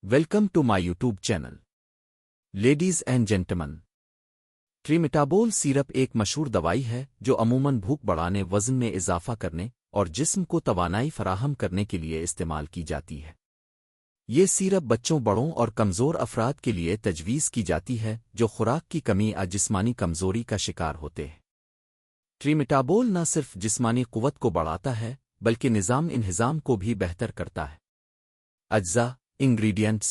Welcome to my YouTube channel ladies and gentleman Trimetabol syrup ایک مشہور دوائی ہے جو عموماً بھوک بڑھانے، وزن میں اضافہ کرنے اور جسم کو توانائی فراہم کرنے کے لیے استعمال کی جاتی ہے۔ یہ سیرپ بچوں، بڑوں اور کمزور افراد کے لیے تجویز کی جاتی ہے جو خوراک کی کمی یا جسمانی کمزوری کا شکار ہوتے ہیں۔ ٹریمیٹابول نہ صرف جسمانی قوت کو بڑھاتا ہے بلکہ نظام انہضام کو بھی بہتر کرتا ہے۔ اجزاء انگریڈینٹس: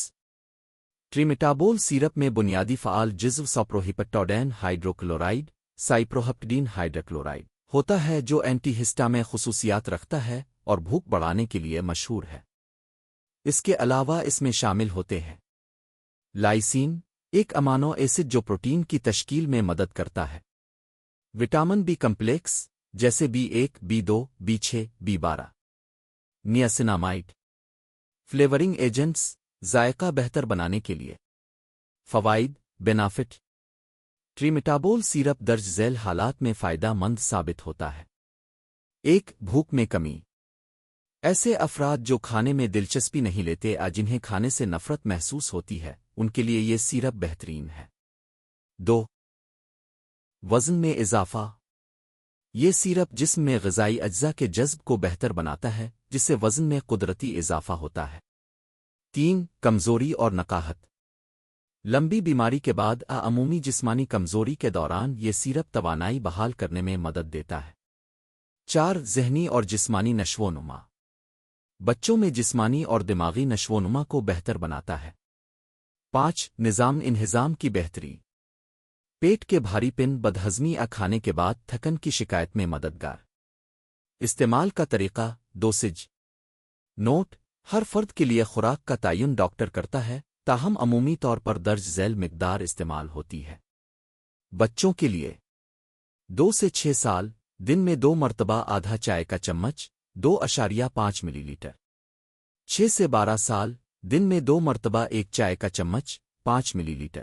ٹریمیٹابول سیرپ میں بنیادی فعال جزو ساپروہیپٹاڈین ہائیڈروکلورائڈ سائپروہیپٹڈین ہائیڈروکلورائڈ ہوتا ہے جو اینٹی ہسٹامین خصوصیات رکھتا ہے اور بھوک بڑھانے کے لیے مشہور ہے۔ اس کے علاوہ اس میں شامل ہوتے ہیں لائسین، ایک امینو ایسڈ جو پروٹین کی تشکیل میں مدد کرتا ہے، وٹامن بی کمپلیکس جیسے B1، B2، B6، B12، نیاسینامائڈ، فلیورنگ agents ذائقہ بہتر بنانے کے لیے۔ فوائد بینافٹ: ٹریمیٹابول سیرپ درج ذیل حالات میں فائدہ مند ثابت ہوتا ہے۔ 1. بھوک میں کمی: ایسے افراد جو کھانے میں دلچسپی نہیں لیتے یا جنہیں کھانے سے نفرت محسوس ہوتی ہے ان کے لیے یہ سیرپ بہترین ہے۔ 2. وزن میں اضافہ: یہ سیرپ جسم میں غذائی اجزاء کے جذب کو بہتر بناتا ہے جس سے وزن میں قدرتی اضافہ ہوتا ہے۔ 3. کمزوری اور نقاہت: لمبی بیماری کے بعد عمومی جسمانی کمزوری کے دوران یہ سیرپ توانائی بحال کرنے میں مدد دیتا ہے۔ 4. ذہنی اور جسمانی نشو و نما: بچوں میں جسمانی اور دماغی نشو و نما کو بہتر بناتا ہے۔ 5. نظام انہضام کی بہتری: پیٹ کے بھاری پن، بدہضمی یا کھانے کے بعد تھکن کی شکایت میں مددگار۔ استعمال کا طریقہ: ڈوسیج نوٹ: ہر فرد کے لیے خوراک کا تعین ڈاکٹر کرتا ہے، تاہم عمومی طور پر درج ذیل مقدار استعمال ہوتی ہے۔ بچوں کے لیے 2 سے 6 سال، دن میں 2 مرتبہ آدھا چائے کا چمچ 2.5 ملی لیٹر۔ 6 سے 12 سال، دن میں 2 مرتبہ 1 چائے کا چمچ 5 ملی لیٹر۔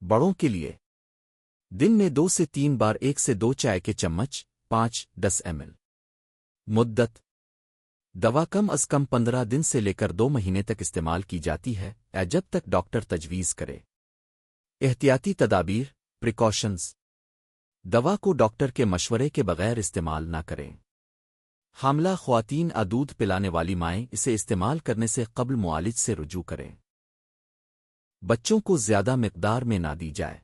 بڑوں کے لیے دن میں 2 سے 3 بار 1 سے 2 چائے کے چمچ 5-10 ml۔ مدت: دوا کم از کم 15 دن سے لے کر 2 مہینے تک استعمال کی جاتی ہے یا جب تک ڈاکٹر تجویز کرے۔ احتیاطی تدابیر پریکاشنز: دوا کو ڈاکٹر کے مشورے کے بغیر استعمال نہ کریں۔ حاملہ خواتین یا دودھ پلانے والی مائیں اسے استعمال کرنے سے قبل معالج سے رجوع کریں۔ بچوں کو زیادہ مقدار میں نہ دی جائے۔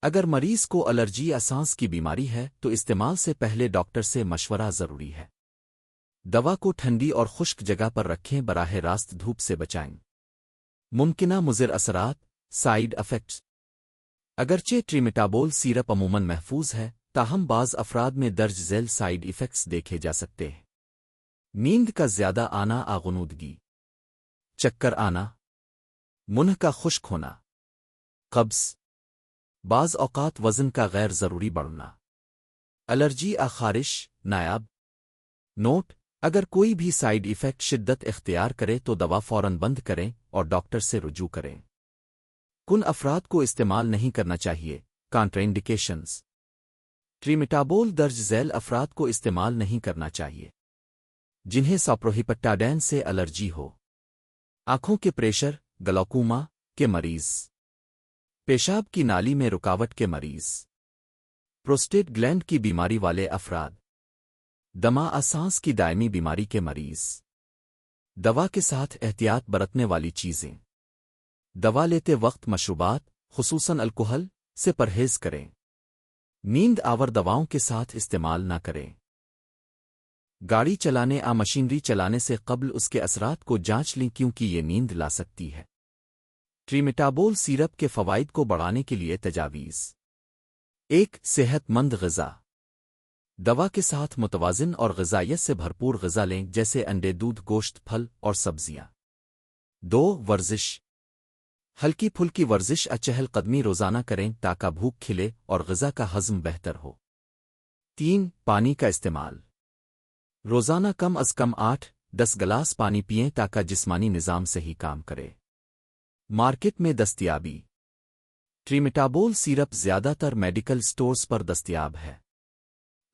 اگر مریض کو الرجی یا سانس کی بیماری ہے تو استعمال سے پہلے ڈاکٹر سے مشورہ ضروری ہے۔ دوا کو ٹھنڈی اور خشک جگہ پر رکھیں، براہ راست دھوپ سے بچائیں۔ ممکنہ مضر اثرات سائیڈ افیکٹس: اگرچہ ٹریمیٹابول سیرپ عموماً محفوظ ہے، تاہم بعض افراد میں درج ذیل سائیڈ ایفیکٹس دیکھے جا سکتے ہیں۔ نیند کا زیادہ آنا، آغنودگی، چکر آنا، منہ کا خشک ہونا، قبض، بعض اوقات وزن کا غیر ضروری بڑھنا، الرجی یا خارش نایاب۔ نوٹ: اگر کوئی بھی سائیڈ ایفیکٹ شدت اختیار کرے تو دوا فوراً بند کریں اور ڈاکٹر سے رجوع کریں۔ کن افراد کو استعمال نہیں کرنا چاہیے۔ کانٹرا انڈیکیشنز: ٹریمیٹابول درج ذیل افراد کو استعمال نہیں کرنا چاہیے جنہیں ساپروہیپٹاڈین سے الرجی ہو، آنکھوں کے پریشر، گلاکوما کے مریض، پیشاب کی نالی میں رکاوٹ کے مریض، پروسٹیٹ گلینڈ کی بیماری والے افراد، دمہ سانس کی دائمی بیماری کے مریض۔ دوا کے ساتھ احتیاط برتنے والی چیزیں: دوا لیتے وقت مشروبات، خصوصاً الکحل، سے پرہیز کریں۔ نیند آور دواؤں کے ساتھ استعمال نہ کریں۔ گاڑی چلانے یا مشینری چلانے سے قبل اس کے اثرات کو جانچ لیں کیونکہ یہ نیند لا سکتی ہے۔ ٹریمیٹابول سیرپ کے فوائد کو بڑھانے کے لیے تجاویز: 1. صحت مند غذا: دوا کے ساتھ متوازن اور غذائیت سے بھرپور غذا لیں جیسے انڈے، دودھ، گوشت، پھل اور سبزیاں۔ 2. ورزش: ہلکی پھلکی ورزش یا چہل قدمی روزانہ کریں تاکہ بھوک کھلے اور غذا کا ہضم بہتر ہو۔ 3. پانی کا استعمال: روزانہ کم از کم 8-10 گلاس پانی پئیں تاکہ جسمانی نظام صحیح کام کرے۔ مارکیٹ میں دستیابی: ٹریمیٹابول سیرپ زیادہ تر میڈیکل سٹورز پر دستیاب ہے۔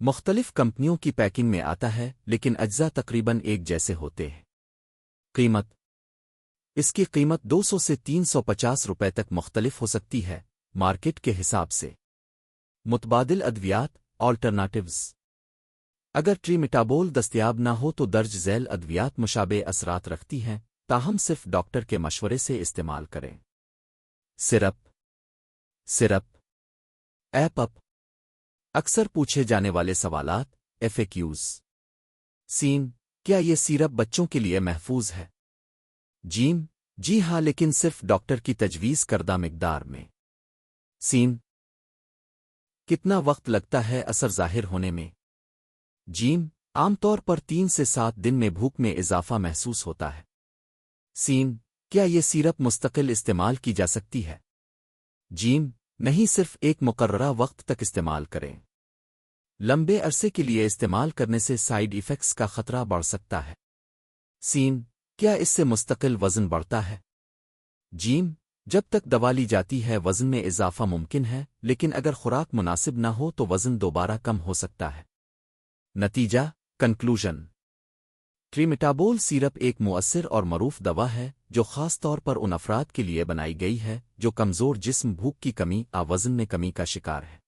مختلف کمپنیوں کی پیکنگ میں آتا ہے لیکن اجزاء تقریباً ایک جیسے ہوتے ہیں۔ قیمت: اس کی قیمت 200 سے 350 روپے تک مختلف ہو سکتی ہے مارکیٹ کے حساب سے۔ متبادل ادویات آلٹرنیٹیوز۔ اگر ٹریمیٹابول دستیاب نہ ہو تو درج ذیل ادویات مشابہ اثرات رکھتی ہیں، تاہم صرف ڈاکٹر کے مشورے سے استعمال کریں۔ سرپ ایپ اپ۔ اکثر پوچھے جانے والے سوالات FAQs۔ کیا یہ سیرپ بچوں کے لیے محفوظ ہے؟ جی ہاں، لیکن صرف ڈاکٹر کی تجویز کردہ مقدار میں۔ کتنا وقت لگتا ہے اثر ظاہر ہونے میں؟ عام طور پر 3 سے 7 دن میں بھوک میں اضافہ محسوس ہوتا ہے۔ کیا یہ سیرپ مستقل استعمال کی جا سکتی ہے؟ نہیں، صرف ایک مقررہ وقت تک استعمال کریں۔ لمبے عرصے کے لیے استعمال کرنے سے سائیڈ ایفیکٹس کا خطرہ بڑھ سکتا ہے۔ کیا اس سے مستقل وزن بڑھتا ہے؟ جب تک دوا لی جاتی ہے وزن میں اضافہ ممکن ہے، لیکن اگر خوراک مناسب نہ ہو تو وزن دوبارہ کم ہو سکتا ہے۔ نتیجہ کنکلوژن۔ ٹریمیٹابول سیرپ ایک مؤثر اور معروف دوا ہے جو خاص طور پر ان افراد کے لیے بنائی گئی ہے جو کمزور جسم، بھوک کی کمی یا وزن میں کمی کا شکار ہے۔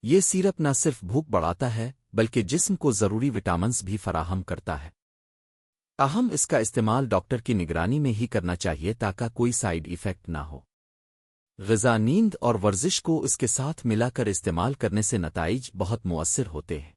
یہ سیرپ نہ صرف بھوک بڑھاتا ہے بلکہ جسم کو ضروری وٹامنز بھی فراہم کرتا ہے۔ تاہم اس کا استعمال ڈاکٹر کی نگرانی میں ہی کرنا چاہیے تاکہ کوئی سائیڈ ایفیکٹ نہ ہو۔ غذا، نیند اور ورزش کو اس کے ساتھ ملا کر استعمال کرنے سے نتائج بہت مؤثر ہوتے ہیں۔